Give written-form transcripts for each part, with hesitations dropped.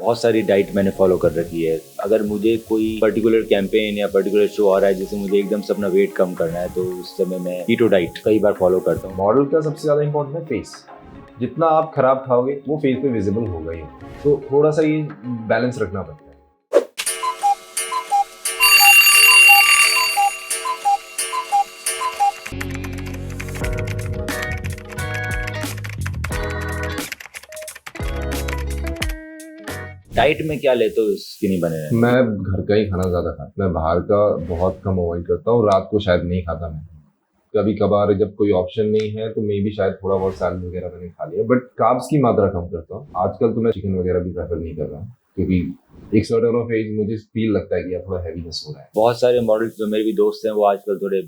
बहुत सारी डाइट मैंने फॉलो कर रखी है। अगर मुझे कोई पर्टिकुलर कैंपेन या पर्टिकुलर शो आ रहा है जिससे मुझे एकदम से अपना वेट कम करना है तो उस समय मैं कीटो डाइट कई बार फॉलो करता हूँ। मॉडल का सबसे ज़्यादा इंपॉर्टेंट है फेस। जितना आप खराब खाओगे वो फेस पे विजिबल होगा ही, तो थोड़ा सा ये बैलेंस रखना पड़ता है। डाइट में क्या लेते हो स्किनी बने रहने? मैं घर का ही खाना ज़्यादा खाता, मैं बाहर का बहुत कम अवॉइड करता हूँ। रात को शायद नहीं खाता मैं, कभी कभार जब कोई ऑप्शन नहीं है तो मे भी शायद थोड़ा बहुत सैलड वगैरह मैंने खा लिया, बट कार्ब्स की मात्रा कम करता हूँ। आजकल तो मैं चिकन वगैरह भी प्रेफर नहीं कर रहा हूँ क्योंकि एक सर्टेन ऑफ एज मुझे फील लगता है कि यार थोड़ा हैवीनेस हो रहा है। बहुत सारे मॉडल्स जो मेरे भी दोस्त हैं वो आजकल थोड़े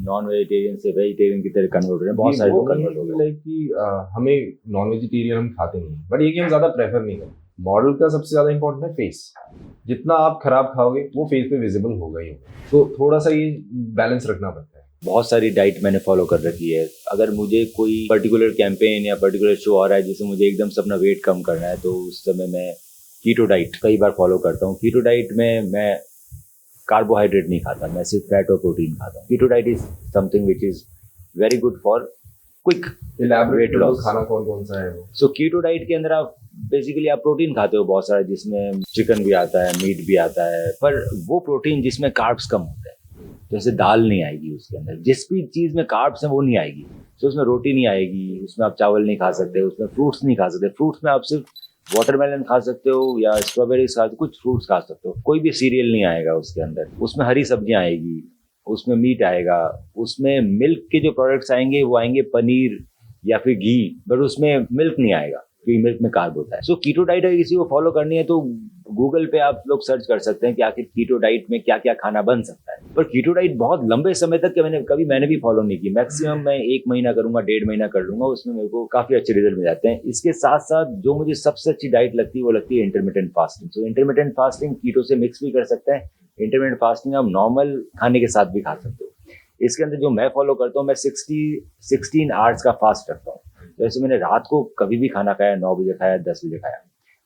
नॉन वेजिटेरियन से वेजिटेरियन की तरह कन्वर्ट हो रहे हैं। बहुत सारे लोग कन्वर्ट हो गए। लाइक कि हमें नॉन वेजिटेरियन हम खाते नहीं, बट ये कि हम ज़्यादा प्रेफर नहीं करते। मॉडल का सबसे ज़्यादा इंपॉर्टेंट है फेस। जितना आप खराब खाओगे वो फेस पे विजिबल होगा ही होगा, तो थोड़ा सा ये बैलेंस रखना पड़ता है। बहुत सारी डाइट मैंने फॉलो कर रखी है। अगर मुझे कोई पर्टिकुलर कैंपेन या पर्टिकुलर शो आ रहा है जिससे मुझे एकदम से अपना वेट कम करना है तो उस समय मैं कीटो डाइट कई बार फॉलो करता हूँ। कीटो डाइट में मैं कार्बोहाइड्रेट नहीं खाता, मैं सिर्फ फैट और प्रोटीन खाता हूँ। Keto diet is something which is very good for quick weight loss. खाना कौन कौन सा है वो? सो कीटो डाइट के अंदर आप बेसिकली आप प्रोटीन खाते हो बहुत सारा, जिसमें चिकन भी आता है, मीट भी आता है, पर वो प्रोटीन जिसमें कार्ब्स कम होते हैं। जैसे दाल नहीं आएगी उसके अंदर, जिस भी चीज़ में कार्ब्स हैं वो नहीं आएगी। तो उसमें रोटी नहीं आएगी, उसमें आप चावल नहीं खा सकते, उसमें फ्रूट्स नहीं खा सकते। फ्रूट्स में आप सिर्फ वाटरमेलन खा सकते हो या स्ट्रॉबेरीज खा सकते हो, कुछ फ्रूट्स खा सकते हो। कोई भी सीरियल नहीं आएगा उसके अंदर। उसमें हरी सब्जियां आएगी, उसमें मीट आएगा, उसमें मिल्क के जो प्रोडक्ट्स आएंगे वो आएंगे पनीर या फिर घी, बट उसमें मिल्क नहीं आएगा क्योंकि मिल्क में कार्ब होता है। सो कीटो डाइट अगर किसी को फॉलो करनी है तो गूगल पे आप लोग सर्च कर सकते हैं कि आखिर कीटो डाइट में क्या क्या खाना बन सकता है। पर कीटो डाइट बहुत लंबे समय तक मैंने भी फॉलो नहीं की। मैक्सिमम मैं 1 महीना करूंगा, 1.5 महीना कर लूंगा, उसमें मेरे को काफी अच्छे रिजल्ट मिल जाते हैं। इसके साथ साथ जो मुझे सबसे अच्छी डाइट लगती है वो लगती है इंटरमिटेंट फास्टिंग। सो इंटरमिटेंट फास्टिंग कीटो से मिक्स भी कर सकते हैं। इंटरमिटेंट फास्टिंग आप नॉर्मल खाने के साथ भी खा सकते हो। इसके अंदर जो मैं फॉलो करता हूँ, मैं 16 आवर्स का फास्ट रखता हूँ। जैसे मैंने रात को कभी भी खाना खाया, 9 बजे खाया, 10 बजे खाया,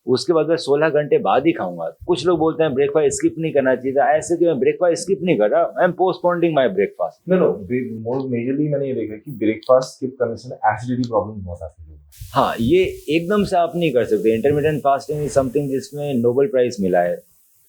उसके बाद मैं 16 घंटे बाद ही खाऊंगा। कुछ लोग बोलते हैं ब्रेकफास्ट स्किप नहीं करना चाहिए था। ऐसे कि मैं ब्रेकफास्ट स्किप नहीं कर रहा, I am postponing my breakfast. No more majorly मैंने ये देखा कि ब्रेकफास्ट स्किप करने से एसिडिटी प्रॉब्लम बहुत आती है। हाँ, ये एकदम से आप नहीं कर सकते। इंटरमिटेंट फास्टिंग इज समथिंग जिसमें नोबेल प्राइज मिला है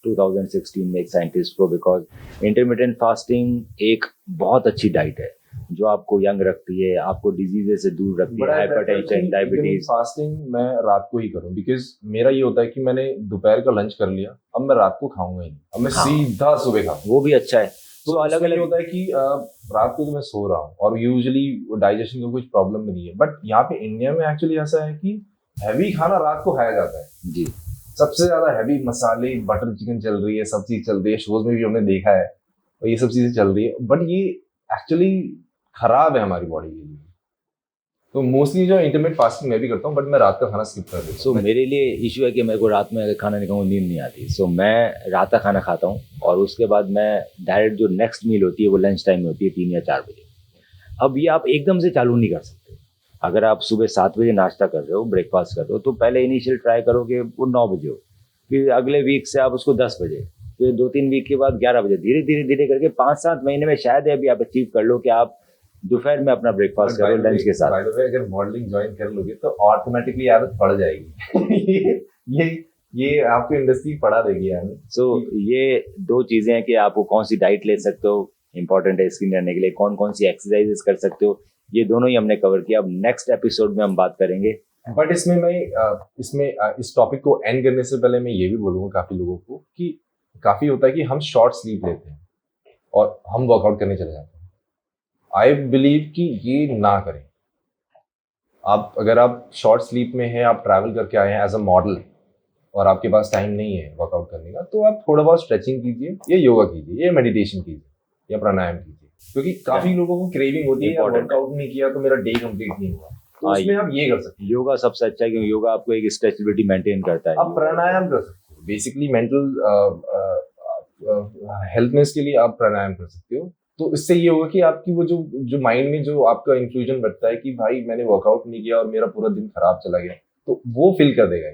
2016 में एक साइंटिस्ट को, बिकॉज इंटरमिटेंट फास्टिंग एक बहुत अच्छी डाइट है जो आपको यंग रखती है, आपको डिजीजेस से दूर रखती है, हाइपरटेंशन, डायबिटीज। फास्टिंग मैं रात को ही करूं बिकॉज मेरा ये होता है कि मैंने दोपहर का लंच कर लिया, अब मैं रात को खाऊंगा ही नहीं, अब मैं सीधा सुबह खाऊंगा। वो भी अच्छा है। तो अलग अलग होता है कि रात को तो मैं सो रहा हूँ और यूजुअली डाइजेशन का कुछ प्रॉब्लम भी नहीं है, बट यहाँ पे इंडिया में एक्चुअली ऐसा है कि हैवी खाना रात को खाया जाता है जी। सबसे ज्यादा हैवी मसाले, बटर चिकन चल रही है, सब चीज चल रही है, शोज में भी हमने देखा है और ये सब चीजें चल रही है, बट ये एक्चुअली खराब है हमारी बॉडी के लिए। तो मोस्टली जो इंटरमिटेंट फास्टिंग मैं भी करता हूँ, बट मैं रात का खाना स्किप कर देता हूँ। सो मेरे लिए इशू है कि मेरे को रात में अगर खाना नहीं खाऊँ नींद नहीं आती। सो मैं रात का खाना खाता हूँ और उसके बाद मैं डायरेक्ट जो नेक्स्ट मील होती है वो लंच टाइम में होती है 3 या 4 बजे। अब ये आप एकदम से चालू नहीं कर सकते। अगर आप सुबह 7 बजे नाश्ता कर रहे हो, ब्रेकफास्ट कर रहे हो, तो पहले इनिशियल ट्राई करो कि वो 9 बजे हो, फिर अगले वीक से आप उसको 10 बजे, फिर 2-3 वीक के बाद 11 बजे, धीरे धीरे धीरे करके 5-7 महीने में शायद अभी आप अचीव कर लो कि आप दोपहर में अपना ब्रेकफास्ट करो लंच के साथ। बाय द वे, अगर मॉडलिंग ज्वाइन कर लोगे तो ऑटोमेटिकली आदत पड़ जाएगी। ये आपको इंडस्ट्री पढ़ा देगी यार। सो ये 2 चीजें हैं कि आपको कौन सी डाइट ले सकते हो, इंपॉर्टेंट है स्किन रहने के लिए, कौन कौन सी एक्सरसाइजेस कर सकते हो, ये दोनों ही हमने कवर किया। अब नेक्स्ट एपिसोड में हम बात करेंगे। बट इसमें इस टॉपिक को एंड करने से पहले मैं ये भी बोलूँगा काफी लोगों को कि काफी होता है कि हम शॉर्ट स्लीप लेते हैं और हम वर्कआउट करने चले जाते हैं। आई बिलीव कि ये ना करें। अगर आप शॉर्ट स्लीप में हैं, आप ट्रैवल करके आए हैं एज अ मॉडल और आपके पास टाइम नहीं है वर्कआउट करने का, तो आप थोड़ा बहुत स्ट्रेचिंग कीजिए या योगा कीजिए या मेडिटेशन कीजिए या प्राणायाम कीजिए, क्योंकि काफी लोगों को क्रेविंग होती है वर्कआउट नहीं किया तो मेरा डे कंप्लीट नहीं हुआ, तो उसमें आप ये कर सकते हैं। योगा सबसे अच्छा है क्योंकि योगा आपको एक स्ट्रेचेबिलिटी मेंटेन करता है। आप प्राणायाम कर सकते हो, बेसिकली मेंटल हेल्थनेस के लिए आप प्राणायाम कर सकते हो। तो इससे ये होगा कि आपकी वो जो माइंड में जो आपका इंफ्यूजन बढ़ता है कि भाई मैंने वर्कआउट नहीं किया और मेरा पूरा दिन खराब चला गया, तो वो फील कर देगा।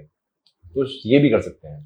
तो ये भी कर सकते हैं।